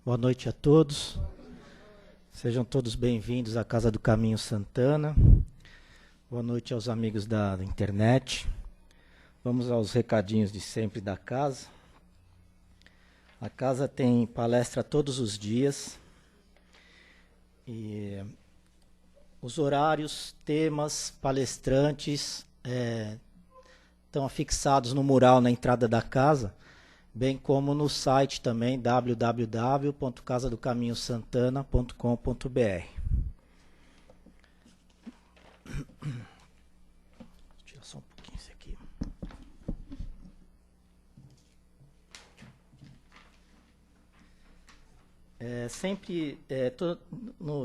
Boa noite a todos. Sejam todos bem-vindos à Casa do Caminho Santana. Boa noite aos amigos da internet. Vamos aos recadinhos de sempre da casa. A casa tem palestra todos os dias. E os horários, temas, palestrantes estão afixados no mural na entrada da casa, bem como no site também, www.casadocaminhosantana.com.br. Tira só um pouquinho isso aqui.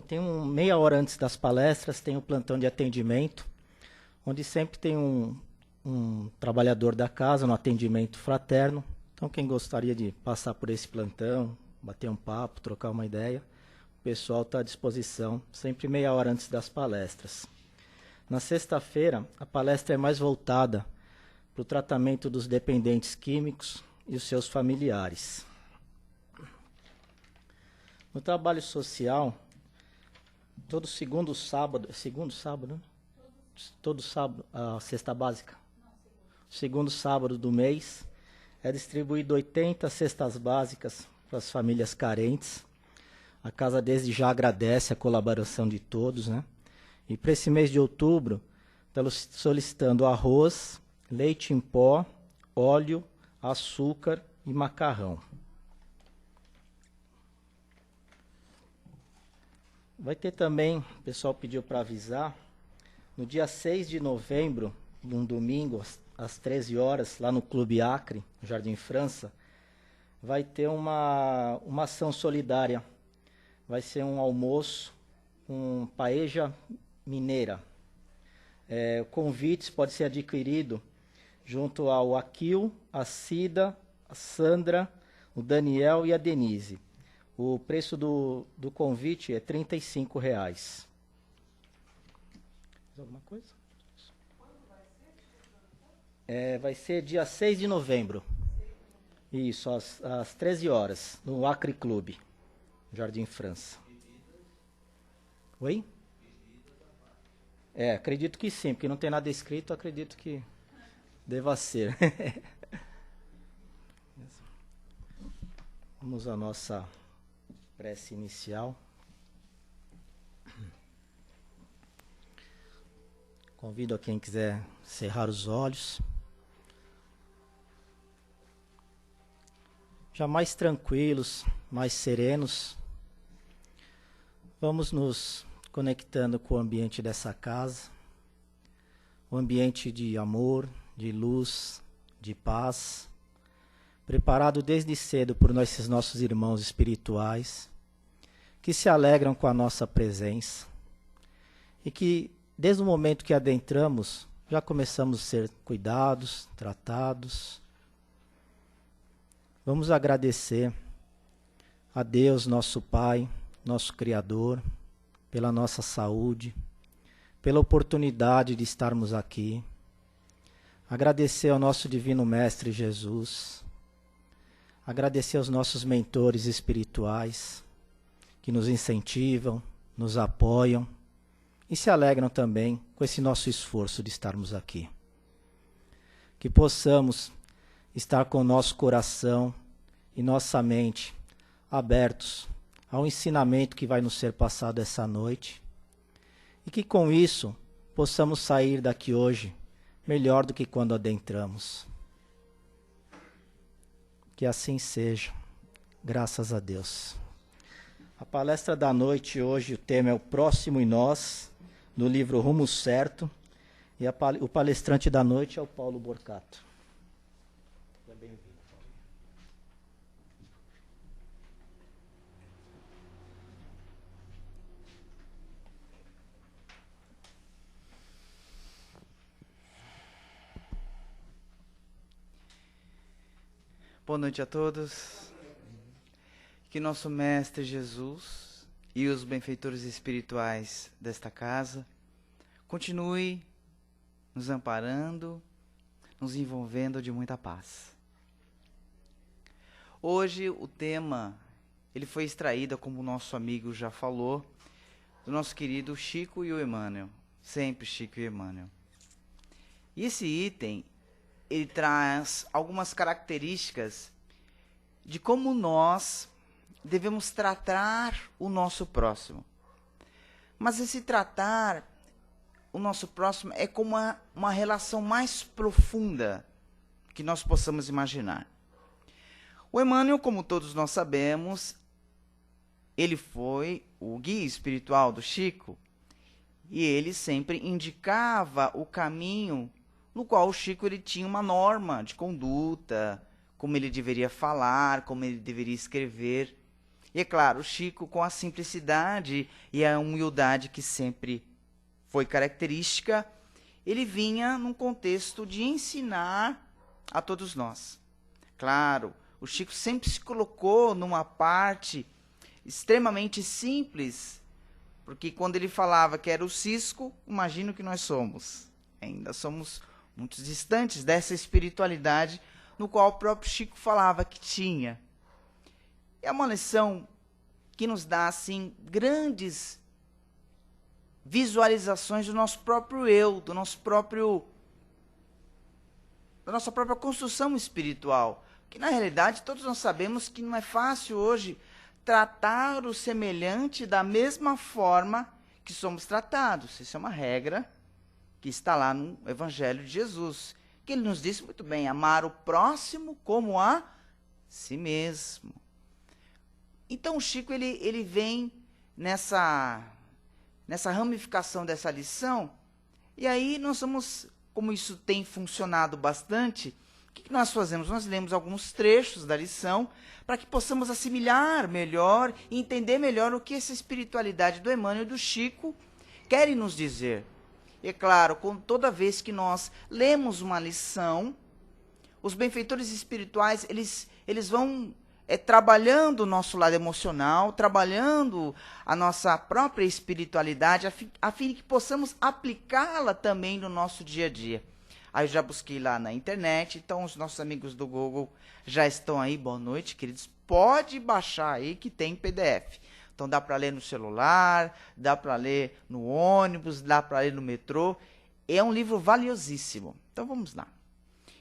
Tem meia hora antes das palestras, tem o plantão de atendimento, onde sempre tem um trabalhador da casa no atendimento fraterno. Então, quem gostaria de passar por esse plantão, bater um papo, trocar uma ideia, o pessoal está à disposição, sempre meia hora antes das palestras. Na sexta-feira, a palestra é mais voltada para o tratamento dos dependentes químicos e os seus familiares. No trabalho social, todo segundo sábado, né? Todo sábado, a cesta básica, segundo sábado do mês, é distribuído 80 cestas básicas para as famílias carentes. A casa desde já agradece a colaboração de todos, né? E para esse mês de outubro, estamos solicitando arroz, leite em pó, óleo, açúcar e macarrão. Vai ter também, o pessoal pediu para avisar, no dia 6 de novembro, num domingo, às 13 horas, lá no Clube Acre, no Jardim França, vai ter uma ação solidária. Vai ser um almoço com paella mineira. Convites pode ser adquirido junto ao Aquil, a Cida, a Sandra, o Daniel e a Denise. O preço do convite é R$ 35. Mais alguma coisa? Vai ser dia 6 de novembro. Isso, às 13 horas, no Acre Clube, Jardim França. Oi? Acredito que sim, porque não tem nada escrito, acredito que deva ser. Vamos à nossa prece inicial. Convido a quem quiser cerrar os olhos. Já mais tranquilos, mais serenos, vamos nos conectando com o ambiente dessa casa, um ambiente de amor, de luz, de paz, preparado desde cedo por esses nossos irmãos espirituais, que se alegram com a nossa presença e que, desde o momento que adentramos, já começamos a ser cuidados, tratados. Vamos agradecer a Deus, nosso Pai, nosso Criador, pela nossa saúde, pela oportunidade de estarmos aqui. Agradecer ao nosso Divino Mestre Jesus. Agradecer aos nossos mentores espirituais, que nos incentivam, nos apoiam e se alegram também com esse nosso esforço de estarmos aqui. Que possamos estar com o nosso coração e nossa mente abertos ao ensinamento que vai nos ser passado essa noite e que com isso possamos sair daqui hoje melhor do que quando adentramos. Que assim seja, graças a Deus. A palestra da noite hoje, o tema é o Próximo em Nós, do livro Rumo Certo, e o palestrante da noite é o Paulo Borcato. Bem-vindo, Paulo. Boa noite a todos. Que nosso Mestre Jesus e os benfeitores espirituais desta casa continue nos amparando, nos envolvendo de muita paz. Hoje o tema ele foi extraído, como o nosso amigo já falou, do nosso querido Chico e o Emmanuel. Sempre Chico e Emmanuel. E esse item, ele traz algumas características de como nós devemos tratar o nosso próximo. Mas esse tratar o nosso próximo é como uma relação mais profunda que nós possamos imaginar. O Emmanuel, como todos nós sabemos, ele foi o guia espiritual do Chico e ele sempre indicava o caminho no qual o Chico ele tinha uma norma de conduta, como ele deveria falar, como ele deveria escrever. E é claro, o Chico, com a simplicidade e a humildade que sempre foi característica, ele vinha num contexto de ensinar a todos nós. Claro, o Chico sempre se colocou numa parte extremamente simples, porque quando ele falava que era o cisco, imagino que nós somos. Ainda somos muito distantes dessa espiritualidade no qual o próprio Chico falava que tinha. É uma lição que nos dá assim grandes visualizações do nosso próprio eu, da nossa própria construção espiritual. Que na realidade todos nós sabemos que não é fácil hoje tratar o semelhante da mesma forma que somos tratados. Isso é uma regra que está lá no Evangelho de Jesus, que ele nos disse muito bem, amar o próximo como a si mesmo. Então o Chico ele vem nessa ramificação dessa lição, e aí nós vamos, como isso tem funcionado bastante, o que nós fazemos? Nós lemos alguns trechos da lição para que possamos assimilar melhor e entender melhor o que essa espiritualidade do Emmanuel e do Chico querem nos dizer. E é claro, toda vez que nós lemos uma lição, os benfeitores espirituais eles vão trabalhando o nosso lado emocional, trabalhando a nossa própria espiritualidade, a fim de que possamos aplicá-la também no nosso dia a dia. Aí eu já busquei lá na internet, então os nossos amigos do Google já estão aí. Boa noite, queridos. Pode baixar aí que tem PDF. Então dá para ler no celular, dá para ler no ônibus, dá para ler no metrô. É um livro valiosíssimo. Então vamos lá.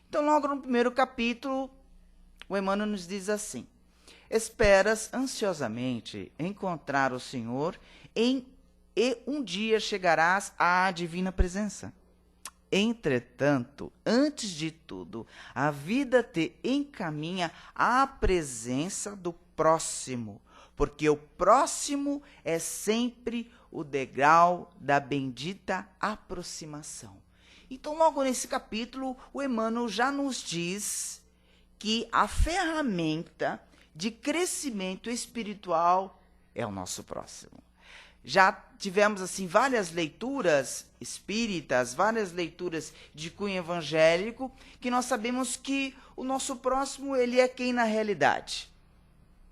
Então logo no primeiro capítulo, o Emmanuel nos diz assim: esperas ansiosamente encontrar o Senhor e um dia chegarás à divina presença. Entretanto, antes de tudo, a vida te encaminha à presença do próximo, porque o próximo é sempre o degrau da bendita aproximação. Então, logo nesse capítulo, o Emmanuel já nos diz que a ferramenta de crescimento espiritual é o nosso próximo. Já tivemos assim várias leituras espíritas, várias leituras de cunho evangélico, que nós sabemos que o nosso próximo, ele é quem na realidade?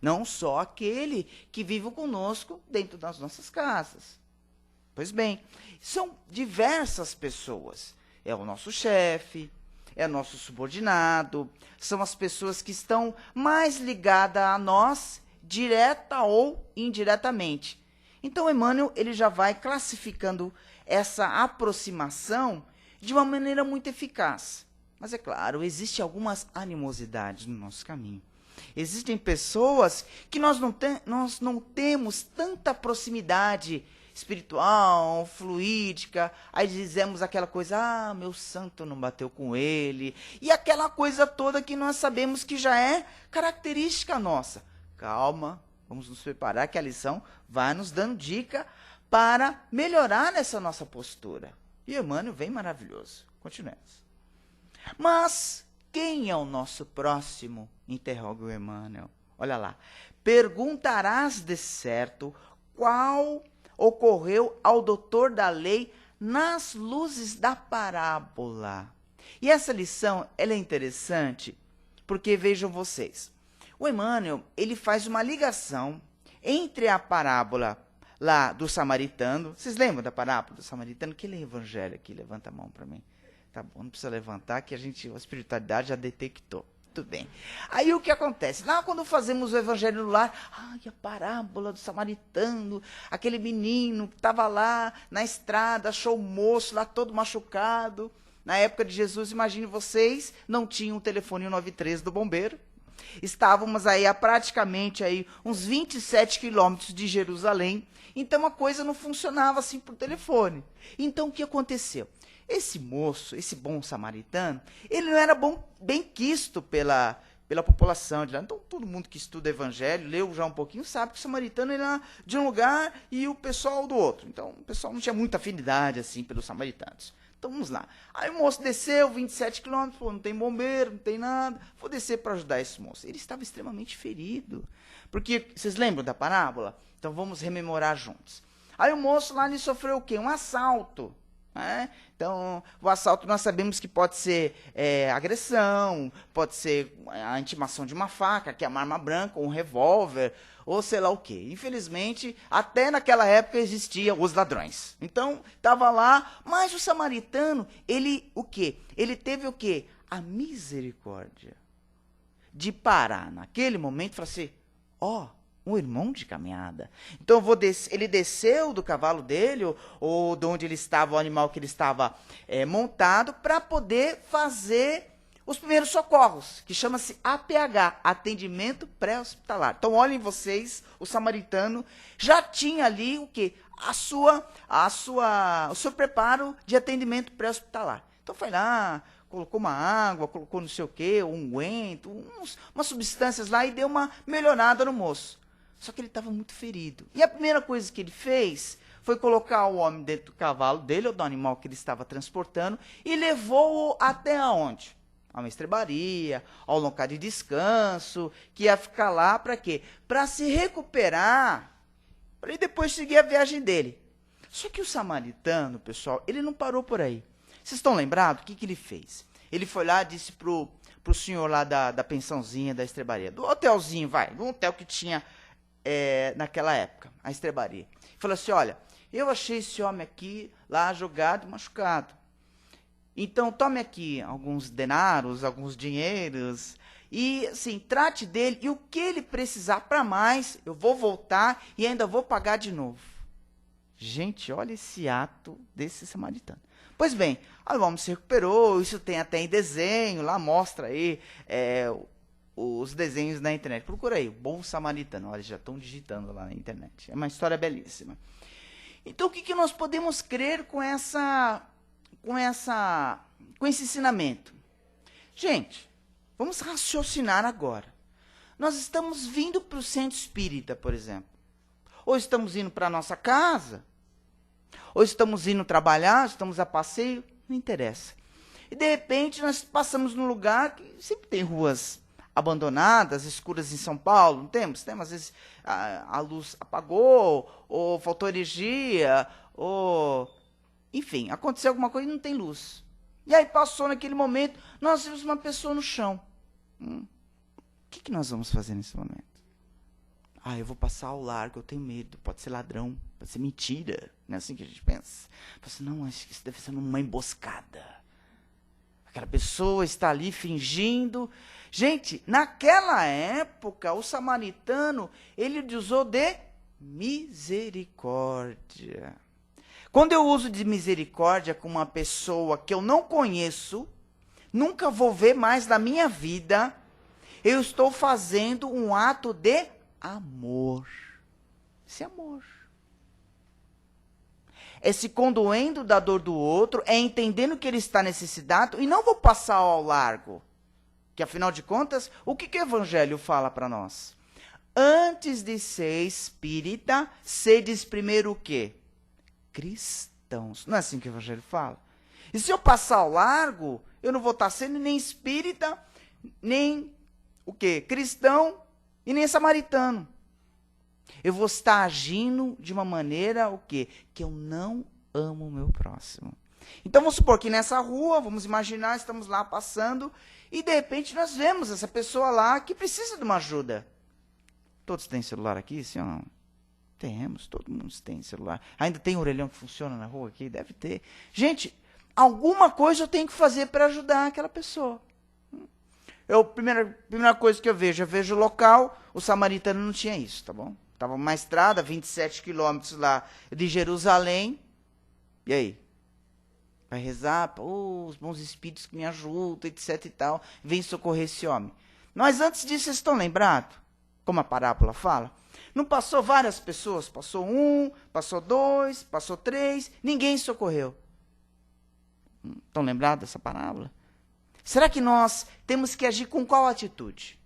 Não só aquele que vive conosco dentro das nossas casas. Pois bem, são diversas pessoas. É o nosso chefe, é o nosso subordinado, são as pessoas que estão mais ligadas a nós, direta ou indiretamente. Então, Emmanuel ele já vai classificando essa aproximação de uma maneira muito eficaz. Mas, é claro, existem algumas animosidades no nosso caminho. Existem pessoas que nós não temos tanta proximidade espiritual, fluídica, aí dizemos aquela coisa, meu santo não bateu com ele, e aquela coisa toda que nós sabemos que já é característica nossa. Calma, vamos nos preparar que a lição vai nos dando dica para melhorar essa nossa postura. E Emmanuel vem maravilhoso. Continuemos. Mas quem é o nosso próximo? Interroga o Emmanuel. Olha lá. Perguntarás de certo qual ocorreu ao doutor da lei nas luzes da parábola. E essa lição ela é interessante porque, vejam vocês, o Emmanuel ele faz uma ligação entre a parábola lá do samaritano. Vocês lembram da parábola do samaritano? Quem lê evangelho aqui? Levanta a mão para mim. Tá bom, não precisa levantar, que a espiritualidade já detectou. Muito bem. Aí o que acontece? Lá quando fazemos o evangelho no lar, a parábola do samaritano, aquele menino que estava lá na estrada, achou o moço lá todo machucado. Na época de Jesus, imagine vocês, não tinham um telefone 193 do bombeiro. Estávamos aí a praticamente aí uns 27 quilômetros de Jerusalém. Então a coisa não funcionava assim por telefone. Então o que aconteceu? Esse moço, esse bom samaritano, ele não era bem quisto pela população de lá. Então, todo mundo que estuda evangelho, leu já um pouquinho, sabe que o samaritano era de um lugar e o pessoal do outro. Então, o pessoal não tinha muita afinidade assim pelos samaritanos. Então, vamos lá. Aí o moço desceu 27 quilômetros, falou, não tem bombeiro, não tem nada, vou descer para ajudar esse moço. Ele estava extremamente ferido. Porque, vocês lembram da parábola? Então, vamos rememorar juntos. Aí o moço lá, ele sofreu o quê? Um assalto. Então, o assalto nós sabemos que pode ser agressão, pode ser a intimação de uma faca, que é uma arma branca, ou um revólver, ou sei lá o quê. Infelizmente, até naquela época existiam os ladrões. Então, estava lá, mas o samaritano, ele o quê? Ele teve o quê? A misericórdia de parar naquele momento e falar assim, um irmão de caminhada. Então ele desceu do cavalo dele, ou de onde ele estava, o animal que ele estava montado, para poder fazer os primeiros socorros, que chama-se APH, Atendimento Pré-Hospitalar. Então, olhem vocês, o samaritano já tinha ali o quê? O seu preparo de atendimento pré-hospitalar. Então, foi lá, colocou uma água, colocou não sei o quê, um unguento, umas substâncias lá e deu uma melhorada no moço. Só que ele estava muito ferido. E a primeira coisa que ele fez foi colocar o homem dentro do cavalo dele, ou do animal que ele estava transportando, e levou-o até aonde? A uma estrebaria, ao local de descanso, que ia ficar lá para quê? Para se recuperar, para ele depois seguir a viagem dele. Só que o samaritano, pessoal, ele não parou por aí. Vocês estão lembrados? O que ele fez? Ele foi lá e disse pro senhor lá da pensãozinha, da estrebaria, do hotelzinho, do hotel que tinha naquela época, a estrebaria. Falou assim, olha, eu achei esse homem aqui lá jogado e machucado. Então, tome aqui alguns denários, alguns dinheiros, e assim, trate dele, e o que ele precisar para mais, eu vou voltar e ainda vou pagar de novo. Gente, olha esse ato desse samaritano. Pois bem, o homem se recuperou, isso tem até em desenho, lá mostra aí os desenhos na internet. Procura aí, Bom Samaritano. Olha, já estão digitando lá na internet. É uma história belíssima. Então, o que nós podemos crer com esse ensinamento? Gente, vamos raciocinar agora. Nós estamos vindo para o centro espírita, por exemplo. Ou estamos indo para a nossa casa, ou estamos indo trabalhar, estamos a passeio, não interessa. E, de repente, nós passamos num lugar que sempre tem ruas abandonadas, escuras em São Paulo, não temos? Temos, às vezes, a luz apagou, ou faltou energia, ou... Enfim, aconteceu alguma coisa e não tem luz. E aí passou naquele momento, nós vimos uma pessoa no chão. O que nós vamos fazer nesse momento? Eu vou passar ao largo, eu tenho medo, pode ser ladrão, pode ser mentira. Não é assim que a gente pensa. Assim, não, acho que isso deve ser uma emboscada. Aquela pessoa está ali fingindo. Gente, naquela época, o samaritano, ele usou de misericórdia. Quando eu uso de misericórdia com uma pessoa que eu não conheço, nunca vou ver mais na minha vida, eu estou fazendo um ato de amor. Esse amor. É se condoendo da dor do outro, é entendendo que ele está necessitado e não vou passar ao largo. Que, afinal de contas, o que o Evangelho fala para nós? Antes de ser espírita, sedes primeiro o quê? Cristãos. Não é assim que o Evangelho fala? E se eu passar ao largo, eu não vou estar sendo nem espírita, nem o quê? Cristão e nem samaritano. Eu vou estar agindo de uma maneira o quê? Que eu não amo o meu próximo. Então vamos supor que nessa rua, vamos imaginar, estamos lá passando e de repente nós vemos essa pessoa lá que precisa de uma ajuda. Todos têm celular aqui, sim ou não? Temos, todo mundo tem celular. Ainda tem orelhão que funciona na rua aqui? Deve ter. Gente, alguma coisa eu tenho que fazer para ajudar aquela pessoa. Primeira coisa que eu vejo o local, o samaritano não tinha isso, tá bom? Estava uma estrada, 27 quilômetros lá de Jerusalém. E aí? Vai rezar, os bons espíritos que me ajudam, etc e tal. Vem socorrer esse homem. Mas antes disso, vocês estão lembrados? Como a parábola fala? Não passou várias pessoas? Passou 1, passou 2, passou 3, ninguém socorreu. Estão lembrados dessa parábola? Será que nós temos que agir com qual atitude?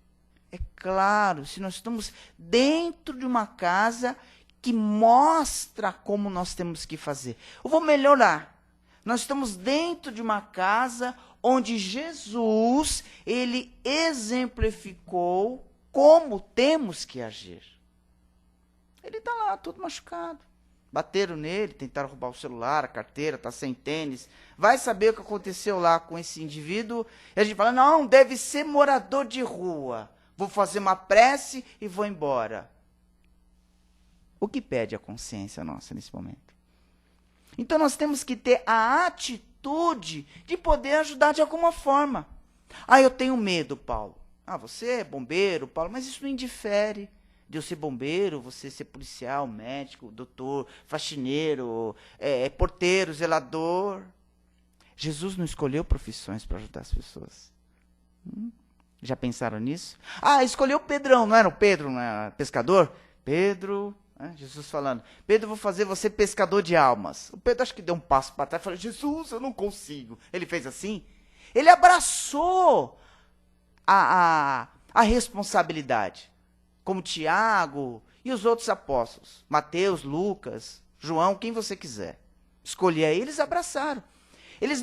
É claro, se nós estamos dentro de uma casa que mostra como nós temos que fazer. Eu vou melhorar. Nós estamos dentro de uma casa onde Jesus, ele exemplificou como temos que agir. Ele está lá, todo machucado. Bateram nele, tentaram roubar o celular, a carteira, está sem tênis. Vai saber o que aconteceu lá com esse indivíduo. E a gente fala, não, deve ser morador de rua. Vou fazer uma prece e vou embora. O que pede a consciência nossa nesse momento? Então nós temos que ter a atitude de poder ajudar de alguma forma. Ah, eu tenho medo, Paulo. Ah, você é bombeiro, Paulo, mas isso não indifere de eu ser bombeiro, você ser policial, médico, doutor, faxineiro, porteiro, zelador. Jesus não escolheu profissões para ajudar as pessoas. Já pensaram nisso? Ah, escolheu o Pedrão, não era o Pedro, não era pescador? Pedro, Jesus falando, Pedro, eu vou fazer você pescador de almas. O Pedro acho que deu um passo para trás e falou, Jesus, eu não consigo. Ele fez assim? Ele abraçou a responsabilidade. Como Tiago e os outros apóstolos, Mateus, Lucas, João, quem você quiser. Escolher aí, eles abraçaram. Eles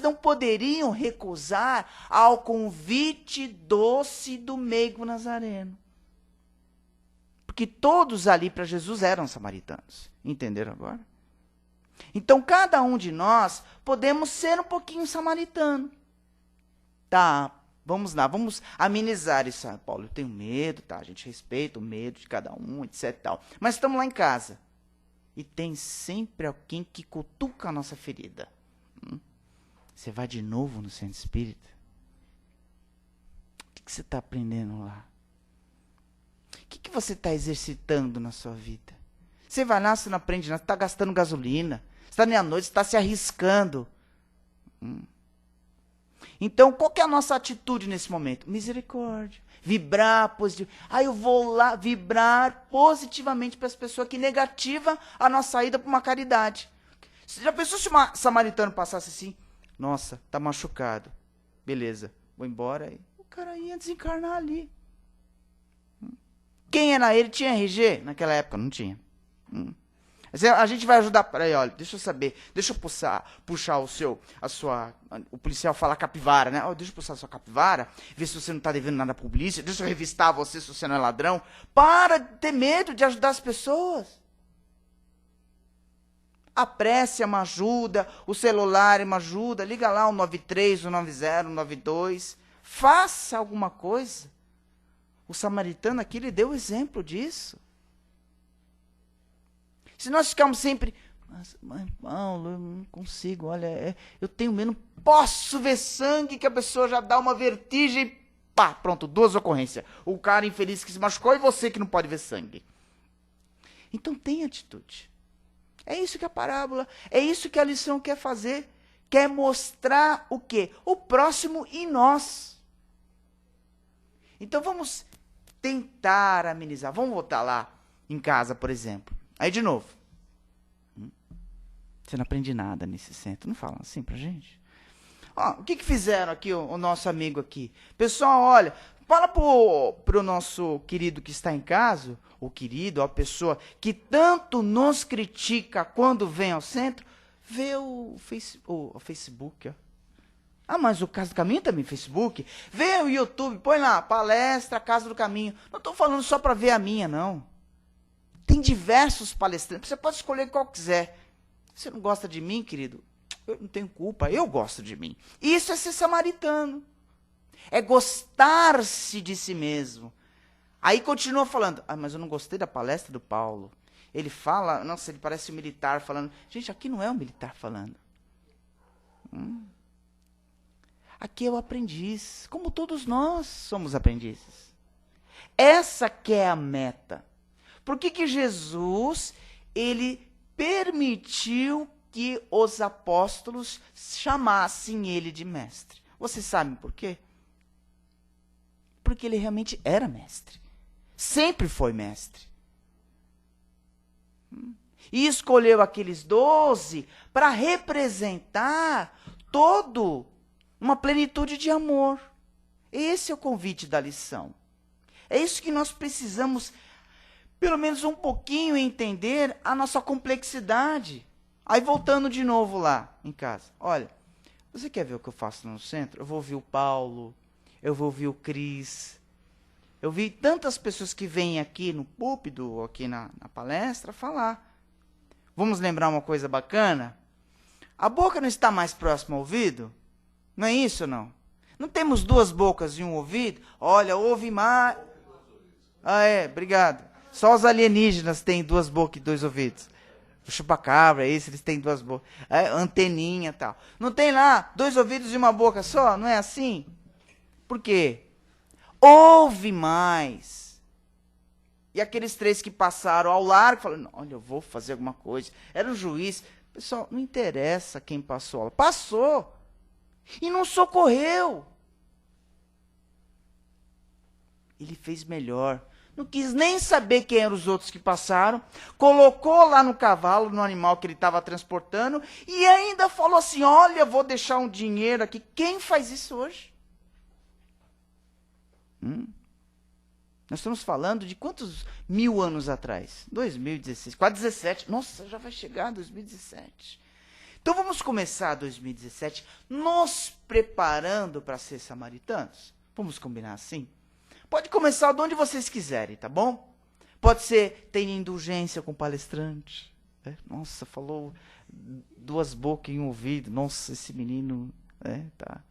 não poderiam recusar ao convite doce do meigo nazareno. Porque todos ali para Jesus eram samaritanos. Entenderam agora? Então, cada um de nós podemos ser um pouquinho samaritano. Tá, vamos lá, vamos amenizar isso. Ah, Paulo, eu tenho medo, tá? A gente respeita o medo de cada um, etc e tal. Mas estamos lá em casa. E tem sempre alguém que cutuca a nossa ferida. Você vai de novo no centro espírita? O que você está aprendendo lá? O que você está exercitando na sua vida? Você vai lá, você não aprende nada, você está gastando gasolina. Você está meia-noite, você está se arriscando. Então, qual que é a nossa atitude nesse momento? Misericórdia. Vibrar positivo. Eu vou lá vibrar positivamente para as pessoas que negativa a nossa ida para uma caridade. Você já pensou se um samaritano passasse assim? Nossa, tá machucado. Beleza, vou embora. O cara ia desencarnar ali. Quem era ele? Tinha RG? Naquela época não tinha. A gente vai ajudar para aí, olha, deixa eu saber, deixa eu puxar o policial fala capivara, né? Deixa eu puxar a sua capivara, ver se você não está devendo nada para a polícia, deixa eu revistar você se você não é ladrão. Para de ter medo de ajudar as pessoas. A prece é uma ajuda, o celular é uma ajuda, liga lá o 93, o 90, o 92, faça alguma coisa. O samaritano aqui, ele deu exemplo disso. Se nós ficarmos sempre, mas Paulo, eu não consigo, olha, eu tenho medo, não posso ver sangue, que a pessoa já dá uma vertigem, pá, pronto, 2 ocorrências. O cara infeliz que se machucou e você que não pode ver sangue. Então tem atitude. É isso que a parábola, é isso que a lição quer fazer. Quer mostrar o quê? O próximo em nós. Então vamos tentar amenizar. Vamos voltar lá em casa, por exemplo. Aí de novo. Você não aprende nada nesse centro. Não falam assim pra gente? O que fizeram aqui o nosso amigo aqui? Pessoal, olha, fala pro nosso querido que está em casa, o querido, a pessoa que tanto nos critica quando vem ao centro, vê o Facebook, ó. Mas o Casa do Caminho também Facebook. Vê o YouTube, põe lá, palestra Casa do Caminho. Não estou falando só para ver a minha, não. Tem diversos palestrantes, você pode escolher qual quiser. Você não gosta de mim, querido? Eu não tenho culpa, eu gosto de mim. Isso é ser samaritano. É gostar-se de si mesmo. Aí continua falando, mas eu não gostei da palestra do Paulo. Ele fala, nossa, ele parece um militar falando. Gente, aqui não é um militar falando. Aqui é o aprendiz, como todos nós somos aprendizes. Essa que é a meta. Por que Jesus, ele permitiu que os apóstolos chamassem ele de mestre? Vocês sabem por quê? Porque ele realmente era mestre. Sempre foi mestre. E escolheu aqueles 12 para representar todo uma plenitude de amor. Esse é o convite da lição. É isso que nós precisamos, pelo menos um pouquinho, entender a nossa complexidade. Aí voltando de novo lá em casa. Olha, você quer ver o que eu faço no centro? Eu vou ouvir o Paulo, eu vou ouvir o Cris. Eu vi tantas pessoas que vêm aqui no púlpito, aqui na palestra, falar. Vamos lembrar uma coisa bacana? A boca não está mais próxima ao ouvido? Não é isso, não? Não temos duas bocas e um ouvido? Olha, ouve mais. Ah, é, obrigado. Só os alienígenas têm duas bocas e dois ouvidos. O chupacabra, eles têm duas bocas. É, anteninha e tal. Não tem lá dois ouvidos e uma boca só? Não é assim? Por quê? Ouve mais. E aqueles 3 que passaram ao largo, falaram, olha, eu vou fazer alguma coisa. Era um juiz. Pessoal, não interessa quem passou. Passou. E não socorreu. Ele fez melhor. Não quis nem saber quem eram os outros que passaram. Colocou lá no cavalo, no animal que ele estava transportando. E ainda falou assim, olha, vou deixar um dinheiro aqui. Quem faz isso hoje? Nós estamos falando de quantos 1000 anos atrás? 2016, quase 17. Nossa, já vai chegar 2017. Então vamos começar 2017 nos preparando para ser samaritanos? Vamos combinar assim? Pode começar de onde vocês quiserem, tá bom? Pode ser, tem indulgência com o palestrante. Nossa, falou 2 bocas em um ouvido. Nossa, esse menino... tá.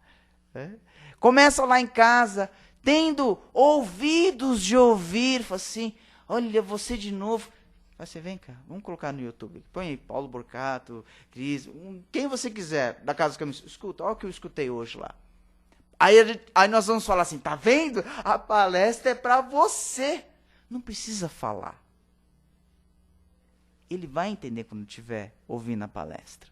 Começa lá em casa... tendo ouvidos de ouvir, fala assim, olha, você de novo. Você vem cá, vamos colocar no YouTube. Põe aí, Paulo Borcato, Cris, quem você quiser, da Casa do Caminho. Escuta, olha o que eu escutei hoje lá. Aí nós vamos falar assim, tá vendo? A palestra é para você. Não precisa falar. Ele vai entender quando estiver ouvindo a palestra.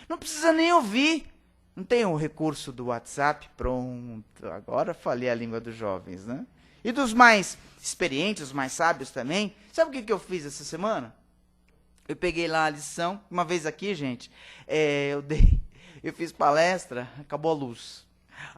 Não precisa nem ouvir. Não tem o recurso do WhatsApp? Pronto, agora falei a língua dos jovens, né? E dos mais experientes, os mais sábios também. Sabe o que eu fiz essa semana? Eu peguei lá a lição, uma vez aqui, gente, eu fiz palestra, acabou a luz.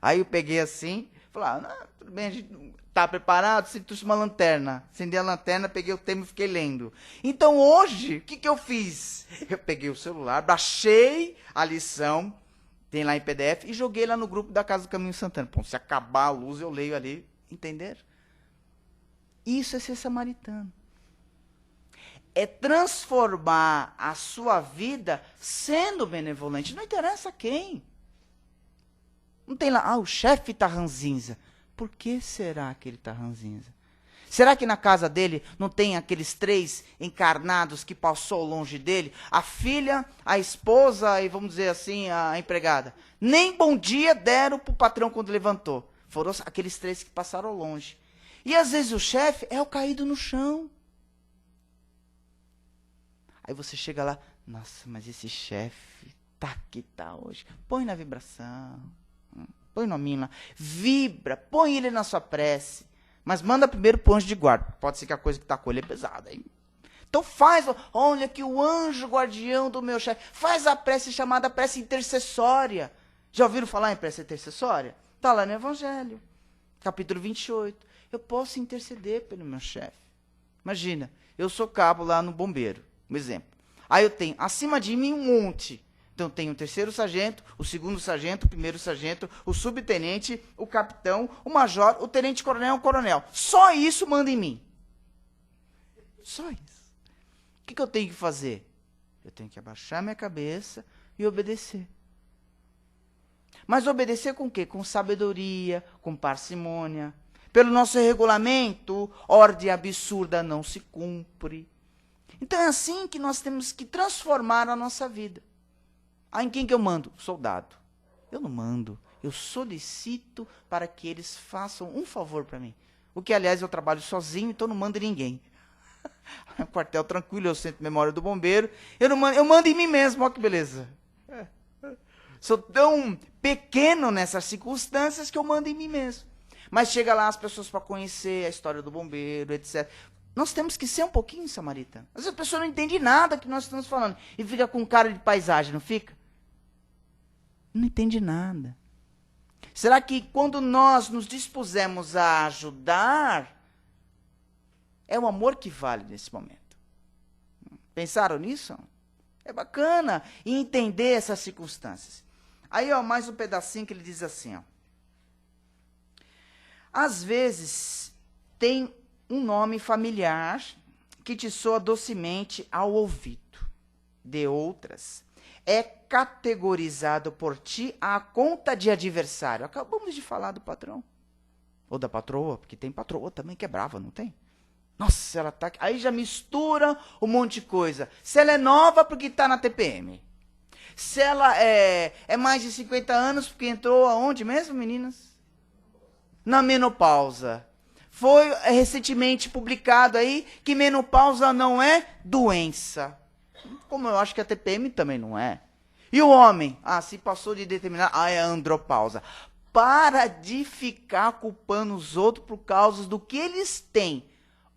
Aí eu peguei assim, falei, tudo bem, a gente tá preparado? Se trouxe uma lanterna. Acendi a lanterna, peguei o tema e fiquei lendo. Então hoje, o que eu fiz? Eu peguei o celular, baixei a lição, tem lá em PDF, e joguei lá no grupo da Casa do Caminho Santana. Bom, se acabar a luz, eu leio ali. Entenderam? Isso é ser samaritano. É transformar a sua vida sendo benevolente. Não interessa quem. Não tem lá, o chefe está ranzinza. Por que será que ele está ranzinza? Será que na casa dele não tem aqueles 3 encarnados que passou longe dele? A filha, a esposa e, vamos dizer assim, a empregada. Nem bom dia deram para o patrão quando levantou. Foram aqueles 3 que passaram longe. E às vezes o chefe é o caído no chão. Aí você chega lá, nossa, mas esse chefe tá que tá hoje. Põe na vibração. Põe o nominho lá. Vibra, põe ele na sua prece. Mas manda primeiro para o anjo de guarda. Pode ser que a coisa que está com ele é pesada. Hein? Então faz, olha que o anjo guardião do meu chefe. Faz a prece chamada prece intercessória. Já ouviram falar em prece intercessória? Está lá no Evangelho. Capítulo 28. Eu posso interceder pelo meu chefe. Imagina, eu sou cabo lá no bombeiro. Um exemplo. Aí eu tenho acima de mim um monte. Então tem o 3º sargento, o 2º sargento, o 1º sargento, o subtenente, o capitão, o major, o tenente-coronel, o coronel. Só isso manda em mim. Só isso. O que eu tenho que fazer? Eu tenho que abaixar minha cabeça e obedecer. Mas obedecer com o quê? Com sabedoria, com parcimônia. Pelo nosso regulamento, ordem absurda não se cumpre. Então é assim que nós temos que transformar a nossa vida. Em quem que eu mando? Soldado. Eu não mando. eu solicito para que eles façam um favor para mim. O que, aliás, eu trabalho sozinho, então não mando em ninguém. É um quartel tranquilo, eu centro de memória do bombeiro. Eu mando em mim mesmo, olha que beleza. Sou tão pequeno nessas circunstâncias que eu mando em mim mesmo. Mas chega lá as pessoas para conhecer a história do bombeiro, etc. Nós temos que ser um pouquinho samaritano. Às vezes a pessoa não entende nada que nós estamos falando e fica com cara de paisagem, não fica? Não entende nada. Será que quando nós nos dispusemos a ajudar, é o amor que vale nesse momento? Pensaram nisso? É bacana entender essas circunstâncias. Aí, ó, mais um pedacinho que ele diz assim, ó. Às vezes, tem um nome familiar que te soa docemente ao ouvido. De outras, é categorizado por ti à conta de adversário. Acabamos de falar do patrão. Ou da patroa, porque tem patroa também que é brava, não tem? Nossa, ela tá... Aí já mistura um monte de coisa. Se ela é nova, porque está na TPM. Se ela é mais de 50 anos, porque entrou aonde mesmo, meninas? Na menopausa. Foi recentemente publicado aí que menopausa não é doença. Como eu acho que a TPM também não é. E o homem? Ah, se passou de determinar... Ah, é andropausa. Para de ficar culpando os outros por causa do que eles têm.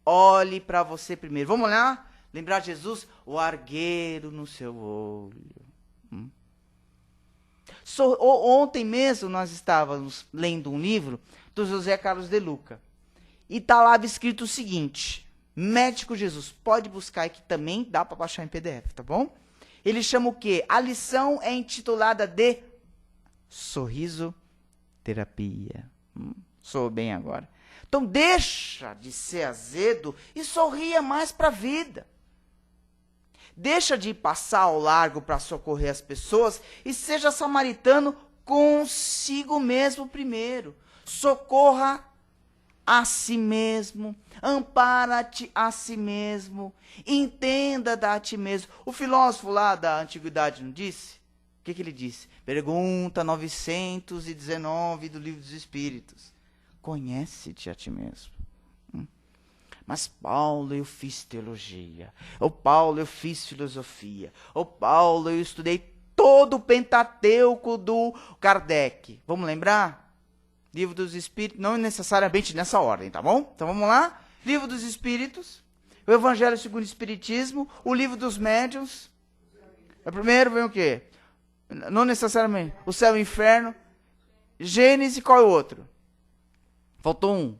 Olhe para você primeiro. Vamos lá? Lembrar de Jesus? O argueiro no seu olho. Ontem mesmo nós estávamos lendo um livro do José Carlos de Luca. E está lá escrito o seguinte. Médico Jesus. Pode buscar aqui também. Dá para baixar em PDF, tá bom? Ele chama o quê? A lição é intitulada de Sorriso Terapia. Sou bem agora. Então deixa de ser azedo e sorria mais para a vida. Deixa de passar ao largo para socorrer as pessoas e seja samaritano consigo mesmo primeiro. Socorra a si mesmo, ampara-te a si mesmo, entenda a ti mesmo. O filósofo lá da antiguidade não disse? O que ele disse? Pergunta 919 do Livro dos Espíritos. Conhece-te a ti mesmo. Mas Paulo, eu fiz teologia. Ô Paulo, eu fiz filosofia. Ô Paulo, eu estudei todo o Pentateuco do Kardec. Vamos lembrar? Livro dos Espíritos, não necessariamente nessa ordem, tá bom? Então vamos lá. Livro dos Espíritos, o Evangelho segundo o Espiritismo, o Livro dos Médiuns. Primeiro vem o quê? Não necessariamente. O Céu e o Inferno. Gênesis, qual é o outro? Faltou um.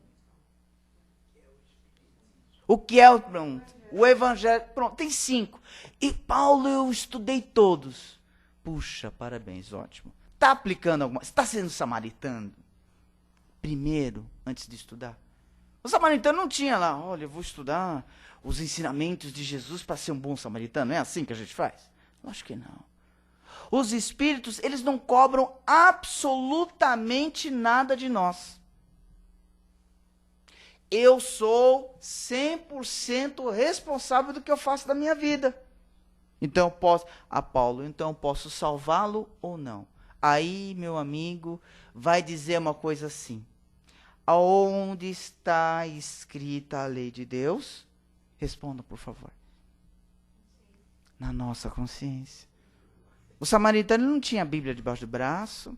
O que é o pronto? O Evangelho, pronto, tem 5. E Paulo, eu estudei todos. Puxa, parabéns, ótimo. Está aplicando alguma? Está sendo samaritano? Primeiro, antes de estudar. O samaritano não tinha lá, olha, eu vou estudar os ensinamentos de Jesus para ser um bom samaritano. Não é assim que a gente faz? Eu acho que não. Os espíritos, eles não cobram absolutamente nada de nós. Eu sou 100% responsável do que eu faço da minha vida. Então eu posso, Paulo, então eu posso salvá-lo ou não? Aí, meu amigo, vai dizer uma coisa assim. Aonde está escrita a lei de Deus? Responda, por favor. Na nossa consciência. O samaritano não tinha a Bíblia debaixo do braço.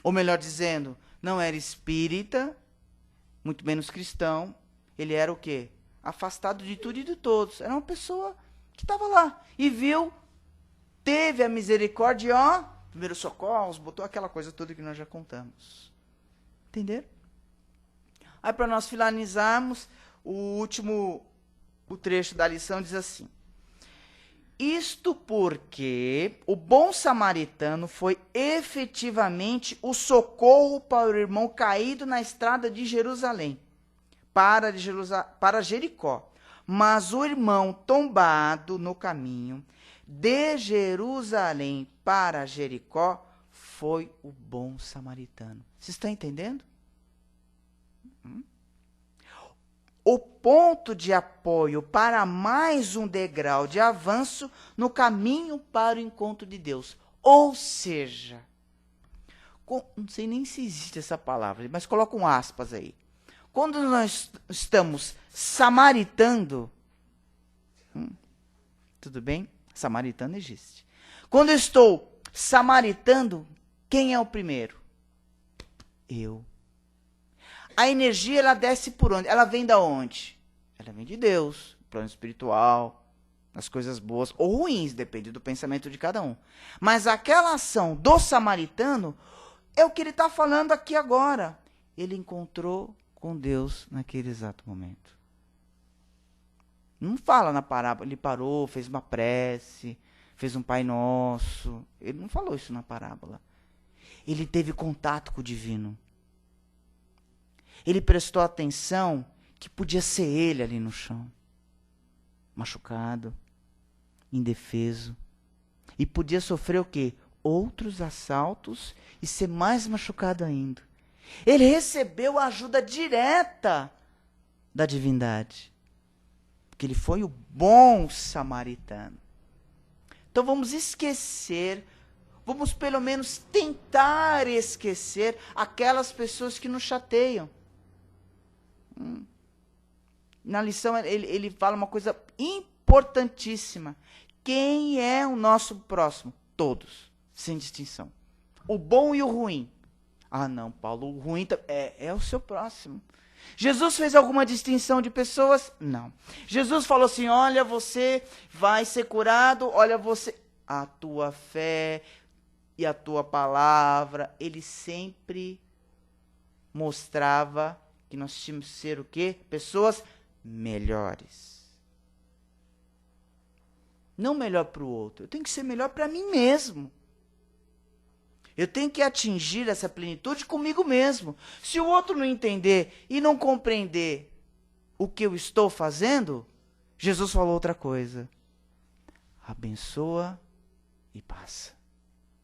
Ou melhor dizendo, não era espírita, muito menos cristão. Ele era o quê? Afastado de tudo e de todos. Era uma pessoa que estava lá. E viu, teve a misericórdia, ó, primeiros socorros, botou aquela coisa toda que nós já contamos. Entenderam? Aí para nós finalizarmos, o trecho da lição diz assim. Isto porque o bom samaritano foi efetivamente o socorro para o irmão caído na estrada de Jerusalém, para Jericó. Mas o irmão tombado no caminho de Jerusalém para Jericó foi o bom samaritano. Vocês estão entendendo? O ponto de apoio para mais um degrau de avanço no caminho para o encontro de Deus. Ou seja, Não sei nem se existe essa palavra, mas coloca um aspas aí. Quando nós estamos samaritando, tudo bem? Samaritano existe. Quando eu estou samaritando, quem é o primeiro? Eu. A energia, ela desce por onde? Ela vem da onde? Ela vem de Deus, plano espiritual, as coisas boas ou ruins, depende do pensamento de cada um. Mas aquela ação do samaritano é o que ele está falando aqui agora. Ele encontrou com Deus naquele exato momento. Não fala na parábola, ele parou, fez uma prece, fez um Pai Nosso. Ele não falou isso na parábola. Ele teve contato com o divino. Ele prestou atenção que podia ser ele ali no chão, machucado, indefeso. E podia sofrer o quê? Outros assaltos e ser mais machucado ainda. Ele recebeu a ajuda direta da divindade. Porque ele foi o bom samaritano. Então vamos esquecer, vamos pelo menos tentar esquecer aquelas pessoas que nos chateiam. Na lição ele fala uma coisa importantíssima. Quem é o nosso próximo? Todos, sem distinção. O bom e o ruim. Ah, não, Paulo, o ruim é o seu próximo. Jesus fez alguma distinção de pessoas? Não. Jesus falou assim, olha, você vai ser curado, olha, você... A tua fé e a tua palavra, ele sempre mostrava que nós tínhamos que ser o quê? Pessoas melhores. Não melhor para o outro, eu tenho que ser melhor para mim mesmo. Eu tenho que atingir essa plenitude comigo mesmo. Se o outro não entender e não compreender o que eu estou fazendo, Jesus falou outra coisa. Abençoa e passa.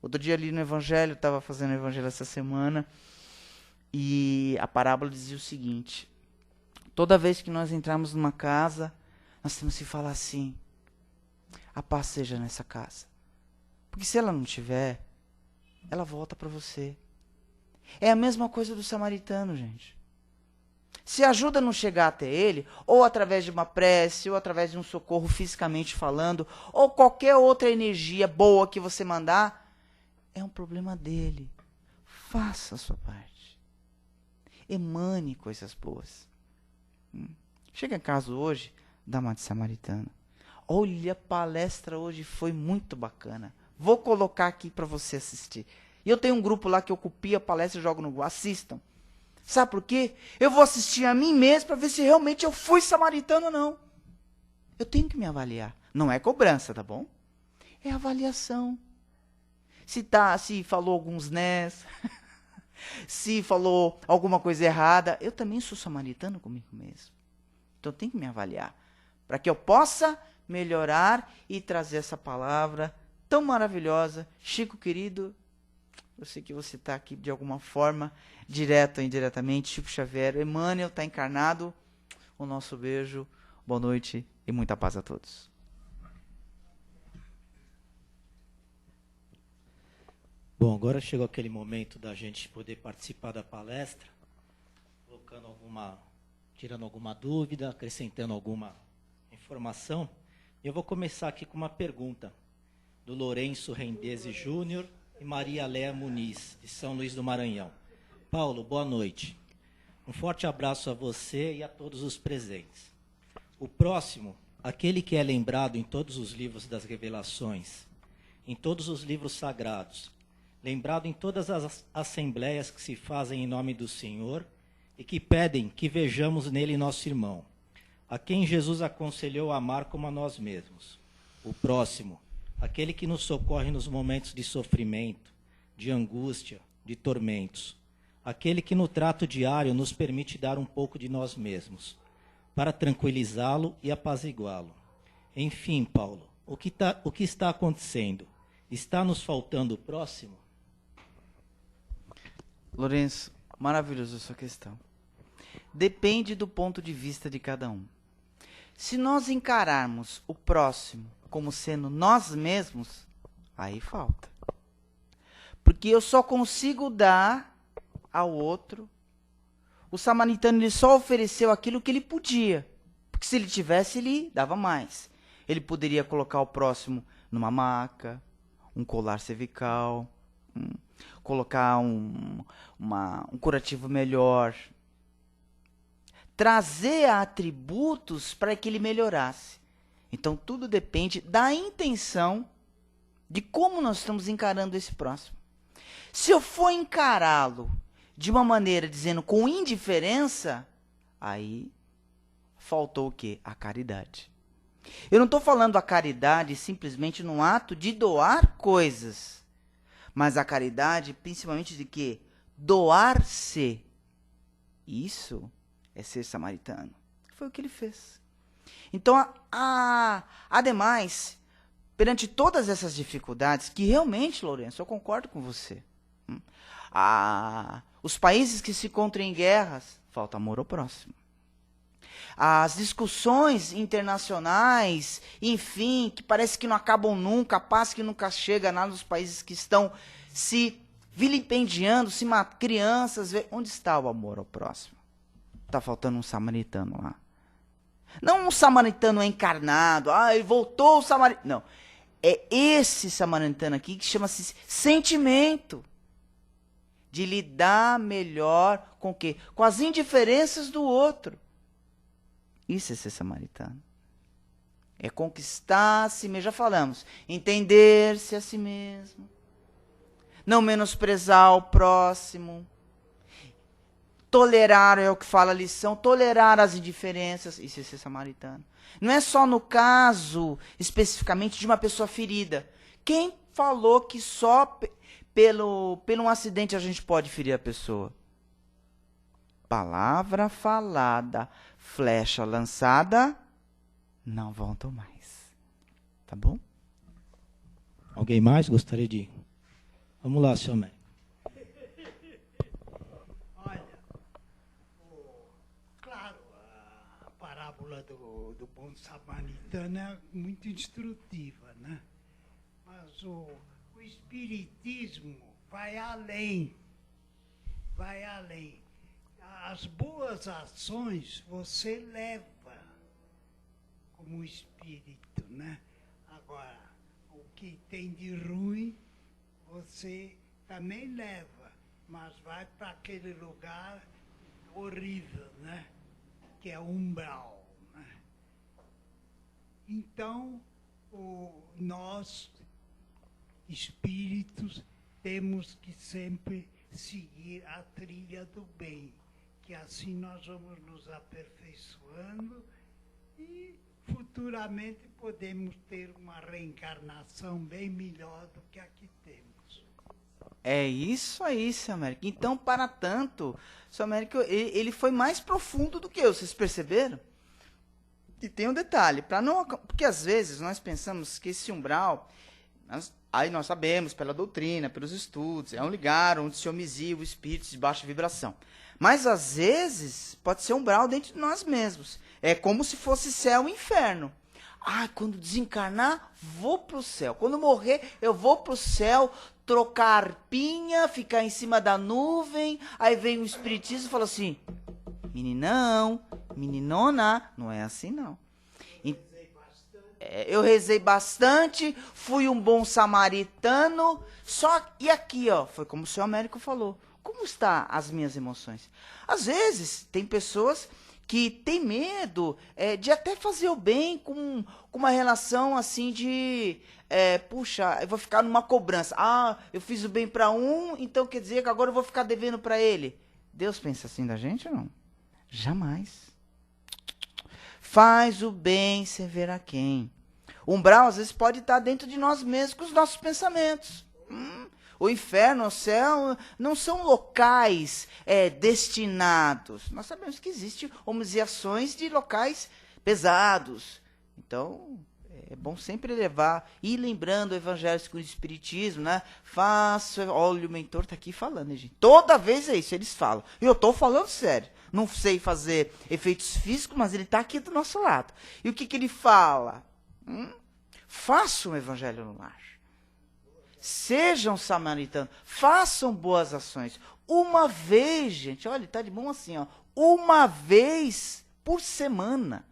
Outro dia ali no Evangelho, estava fazendo o Evangelho essa semana, e a parábola dizia o seguinte. Toda vez que nós entrarmos numa casa, nós temos que falar assim, a paz seja nessa casa. Porque se ela não tiver, ela volta para você. É a mesma coisa do samaritano, gente. Se a ajuda não chegar até ele, ou através de uma prece, ou através de um socorro fisicamente falando, ou qualquer outra energia boa que você mandar, é um problema dele. Faça a sua parte. Emane coisas boas. Chega em casa hoje, dá uma de samaritano. Olha, a palestra hoje foi muito bacana. Vou colocar aqui para você assistir. E eu tenho um grupo lá que eu copio a palestra e jogo no Google. Assistam. Sabe por quê? Eu vou assistir a mim mesmo para ver se realmente eu fui samaritano ou não. Eu tenho que me avaliar. Não é cobrança, tá bom? É avaliação. Se falou alguns nés, se falou alguma coisa errada, eu também sou samaritano comigo mesmo. Então eu tenho que me avaliar. Para que eu possa melhorar e trazer essa palavra tão maravilhosa. Chico querido, eu sei que você está aqui de alguma forma, direto ou indiretamente. Chico Xavier, Emmanuel está encarnado. O nosso beijo, boa noite e muita paz a todos. Bom, agora chegou aquele momento da gente poder participar da palestra, tirando alguma dúvida, acrescentando alguma informação. Eu vou começar aqui com uma pergunta do Lourenço Rendese Júnior e Maria Léa Muniz, de São Luís do Maranhão. Paulo, boa noite. Um forte abraço a você e a todos os presentes. O próximo, aquele que é lembrado em todos os livros das revelações, em todos os livros sagrados, lembrado em todas as assembleias que se fazem em nome do Senhor e que pedem que vejamos nele nosso irmão, a quem Jesus aconselhou a amar como a nós mesmos. O próximo, aquele que nos socorre nos momentos de sofrimento, de angústia, de tormentos. Aquele que no trato diário nos permite dar um pouco de nós mesmos, para tranquilizá-lo e apaziguá-lo. Enfim, Paulo, o que está acontecendo? Está nos faltando o próximo? Lourenço, maravilhosa a sua questão. Depende do ponto de vista de cada um. Se nós encararmos o próximo como sendo nós mesmos, aí falta. Porque eu só consigo dar ao outro. O samaritano ele só ofereceu aquilo que ele podia. Porque se ele tivesse, ele dava mais. Ele poderia colocar o próximo numa maca, um colar cervical, colocar um curativo melhor. Trazer atributos para que ele melhorasse. Então, tudo depende da intenção de como nós estamos encarando esse próximo. Se eu for encará-lo de uma maneira dizendo com indiferença, aí faltou o quê? A caridade. Eu não estou falando a caridade simplesmente no ato de doar coisas, mas a caridade principalmente de quê? Doar-se. Isso é ser samaritano. Foi o que ele fez. Então, ademais, perante todas essas dificuldades, que realmente, Lourenço, eu concordo com você. Os países que se encontram em guerras, falta amor ao próximo. As discussões internacionais, enfim, que parece que não acabam nunca, a paz que nunca chega lá nos países que estão se vilipendiando, crianças, onde está o amor ao próximo? Está faltando um samaritano lá. Não um samaritano encarnado, ele voltou o samaritano. Não, é esse samaritano aqui que chama-se sentimento. De lidar melhor com o quê? Com as indiferenças do outro. Isso é ser samaritano. É conquistar a si mesmo, já falamos. Entender-se a si mesmo. Não menosprezar o próximo. Tolerar, é o que fala a lição, tolerar as indiferenças. Isso é ser samaritano. Não é só no caso, especificamente, de uma pessoa ferida. Quem falou que só pelo um acidente a gente pode ferir a pessoa? Palavra falada, flecha lançada, não voltam mais. Tá bom? Alguém mais gostaria de... Vamos lá, senhor médico. Do bom samaritano é muito instrutiva, né? Mas o espiritismo vai além. Vai além. As boas ações você leva como espírito, né? Agora, o que tem de ruim você também leva, mas vai para aquele lugar horrível, né? Que é umbral. Então, nós, espíritos, temos que sempre seguir a trilha do bem, que assim nós vamos nos aperfeiçoando e futuramente podemos ter uma reencarnação bem melhor do que a que temos. É isso aí, seu Américo. Então, para tanto, seu Américo, ele foi mais profundo do que eu, vocês perceberam? E tem um detalhe, porque às vezes nós pensamos que esse umbral, aí nós sabemos pela doutrina, pelos estudos, é um lugar onde se homicia o espírito de baixa vibração. Mas às vezes pode ser um umbral dentro de nós mesmos. É como se fosse céu e inferno. Quando desencarnar, vou para o céu. Quando morrer, eu vou para o céu, trocar arpinha, ficar em cima da nuvem. Aí vem o espiritismo e fala assim, meninão, meninona, não é assim não. Eu rezei bastante, fui um bom samaritano, e aqui, foi como o senhor Américo falou, como estão as minhas emoções? Às vezes, tem pessoas que têm medo de até fazer o bem com uma relação assim de, puxa, eu vou ficar numa cobrança. Eu fiz o bem para um, então quer dizer que agora eu vou ficar devendo para ele. Deus pensa assim da gente ou não? Jamais. Faz o bem sem ver a quem. O umbral, às vezes, pode estar dentro de nós mesmos com os nossos pensamentos. O inferno, o céu, não são locais destinados. Nós sabemos que existem homiziações de locais pesados. Então, é bom sempre ir lembrando o evangelho com o espiritismo, né? Olha, o mentor está aqui falando, né, gente? Toda vez é isso, eles falam. E eu estou falando sério. Não sei fazer efeitos físicos, mas ele está aqui do nosso lado. E o que ele fala? Faça um evangelho no lar. Sejam samaritanos, façam boas ações. Uma vez, gente, olha, está de bom assim, ó, uma vez por semana.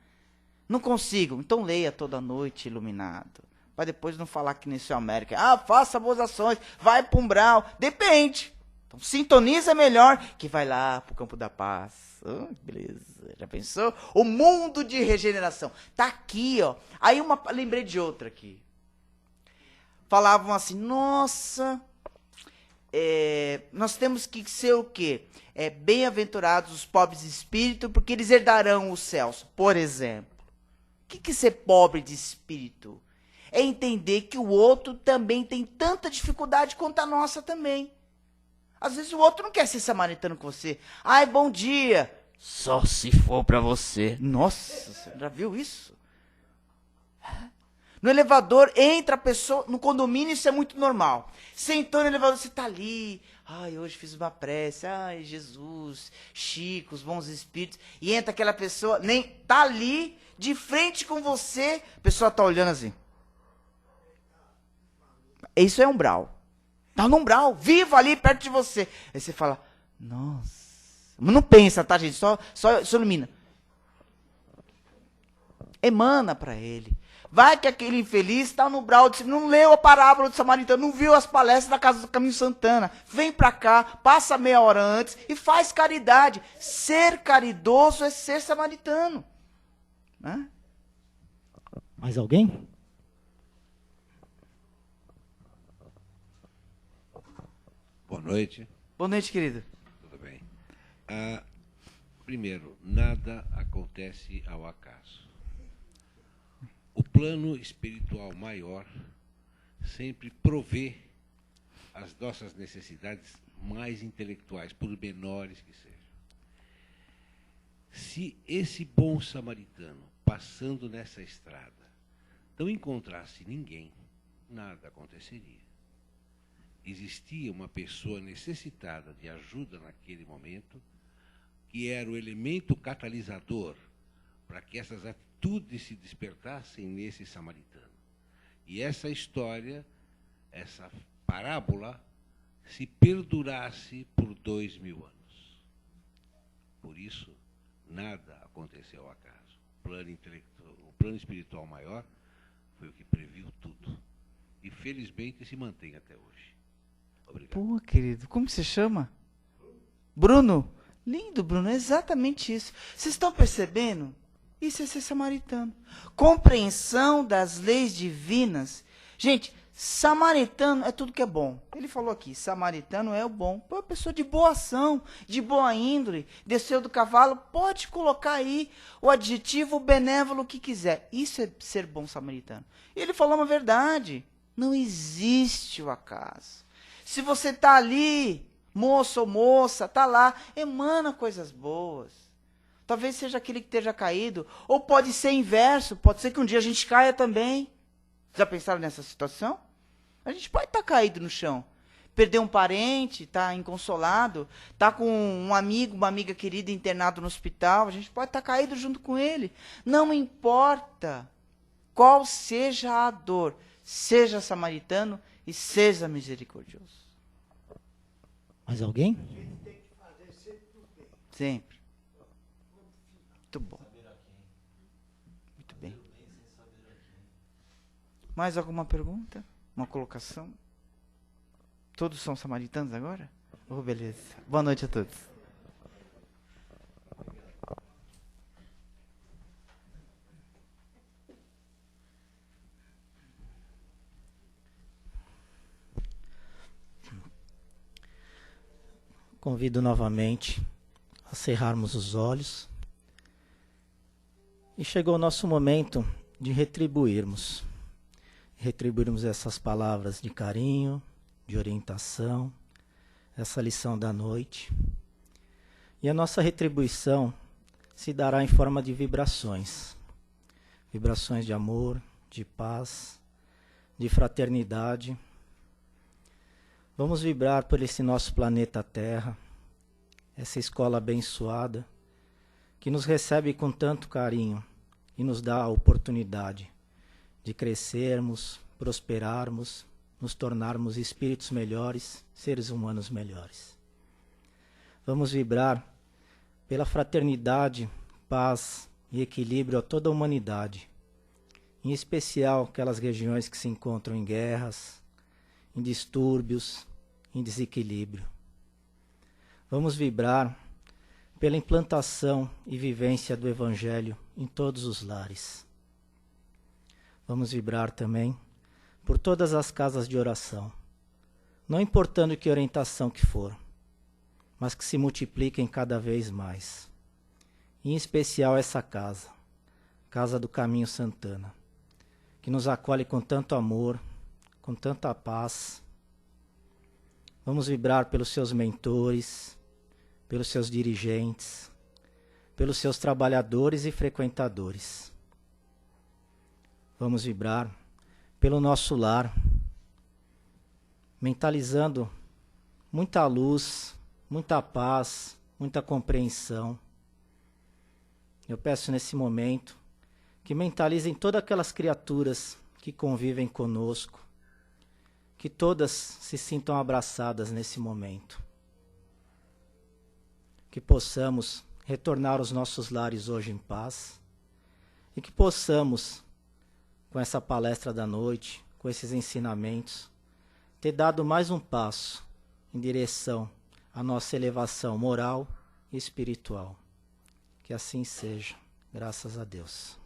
Não consigo, então leia toda noite iluminado. Para depois não falar que nem seu América. Ah, faça boas ações, vai para umbral. Depende. Então, sintoniza melhor que vai lá para o campo da paz. Oh, beleza, já pensou? O mundo de regeneração. Tá aqui, ó. Aí lembrei de outra aqui. Falavam assim, nossa, nós temos que ser o quê? Bem-aventurados os pobres de espírito, porque eles herdarão os céus. Por exemplo, o que é ser pobre de espírito? É entender que o outro também tem tanta dificuldade quanto a nossa também. Às vezes o outro não quer ser samaritano com você. Ai, bom dia. Só se for para você. Nossa, você já viu isso? No elevador, entra a pessoa, no condomínio isso é muito normal. Sentou no elevador, você está ali. Ai, hoje fiz uma prece. Ai, Jesus, Chico, os bons espíritos. E entra aquela pessoa, nem tá ali, de frente com você. A pessoa está olhando assim. Isso é umbral. Tá no umbral, vivo ali perto de você. Aí você fala, nossa. Não pensa, tá, gente? Só ilumina. Emana para ele. Vai que aquele infeliz está no umbral, não leu a parábola do samaritano, não viu as palestras da Casa do Caminho Santana. Vem para cá, passa meia hora antes e faz caridade. Ser caridoso é ser samaritano. Né? Mais alguém? Boa noite. Boa noite, querido. Tudo bem. Primeiro, nada acontece ao acaso. O plano espiritual maior sempre provê as nossas necessidades mais intelectuais, por menores que sejam. Se esse bom samaritano, passando nessa estrada, não encontrasse ninguém, nada aconteceria. Existia uma pessoa necessitada de ajuda naquele momento, que era o elemento catalisador para que essas atitudes se despertassem nesse samaritano. E essa história, essa parábola, se perdurasse por 2000 anos. Por isso, nada aconteceu ao acaso. O plano espiritual maior foi o que previu tudo. E, felizmente, se mantém até hoje. Obrigado. Pô, querido, como você chama? Bruno? Lindo, Bruno, é exatamente isso. Vocês estão percebendo? Isso é ser samaritano. Compreensão das leis divinas. Gente, samaritano é tudo que é bom. Ele falou aqui, samaritano é o bom. Pô, pessoa de boa ação, de boa índole, desceu do cavalo, pode colocar aí o adjetivo benévolo que quiser. Isso é ser bom samaritano. E ele falou uma verdade. Não existe o acaso. Se você está ali, moço ou moça, está lá, emana coisas boas. Talvez seja aquele que esteja caído, ou pode ser inverso, pode ser que um dia a gente caia também. Já pensaram nessa situação? A gente pode estar caído no chão, perder um parente, está inconsolado, está com um amigo, uma amiga querida internado no hospital, a gente pode estar caído junto com ele. Não importa qual seja a dor, seja samaritano e seja misericordioso. Mais alguém? A gente tem que fazer sempre o bem. Sempre. Muito bom. Muito bem. Mais alguma pergunta? Uma colocação? Todos são samaritanos agora? Oh, beleza. Boa noite a todos. Convido novamente a cerrarmos os olhos. E chegou o nosso momento de retribuirmos. Retribuirmos essas palavras de carinho, de orientação, essa lição da noite. E a nossa retribuição se dará em forma de vibrações. Vibrações de amor, de paz, de fraternidade. Vamos vibrar por esse nosso planeta Terra, essa escola abençoada, que nos recebe com tanto carinho e nos dá a oportunidade de crescermos, prosperarmos nos tornarmos espíritos melhores, seres humanos melhores. Vamos vibrar pela fraternidade, paz e equilíbrio a toda a humanidade, em especial aquelas regiões que se encontram em guerras, em distúrbios, em desequilíbrio. Vamos vibrar pela implantação e vivência do Evangelho em todos os lares. Vamos vibrar também por todas as casas de oração, não importando que orientação que for, mas que se multipliquem cada vez mais. Em especial essa casa, Casa do Caminho Santana, que nos acolhe com tanto amor, com tanta paz. Vamos vibrar pelos seus mentores, pelos seus dirigentes, pelos seus trabalhadores e frequentadores. Vamos vibrar pelo nosso lar, mentalizando muita luz, muita paz, muita compreensão. Eu peço nesse momento que mentalizem todas aquelas criaturas que convivem conosco, que todas se sintam abraçadas nesse momento. Que possamos retornar aos nossos lares hoje em paz e que possamos, com essa palestra da noite, com esses ensinamentos, ter dado mais um passo em direção à nossa elevação moral e espiritual. Que assim seja, graças a Deus.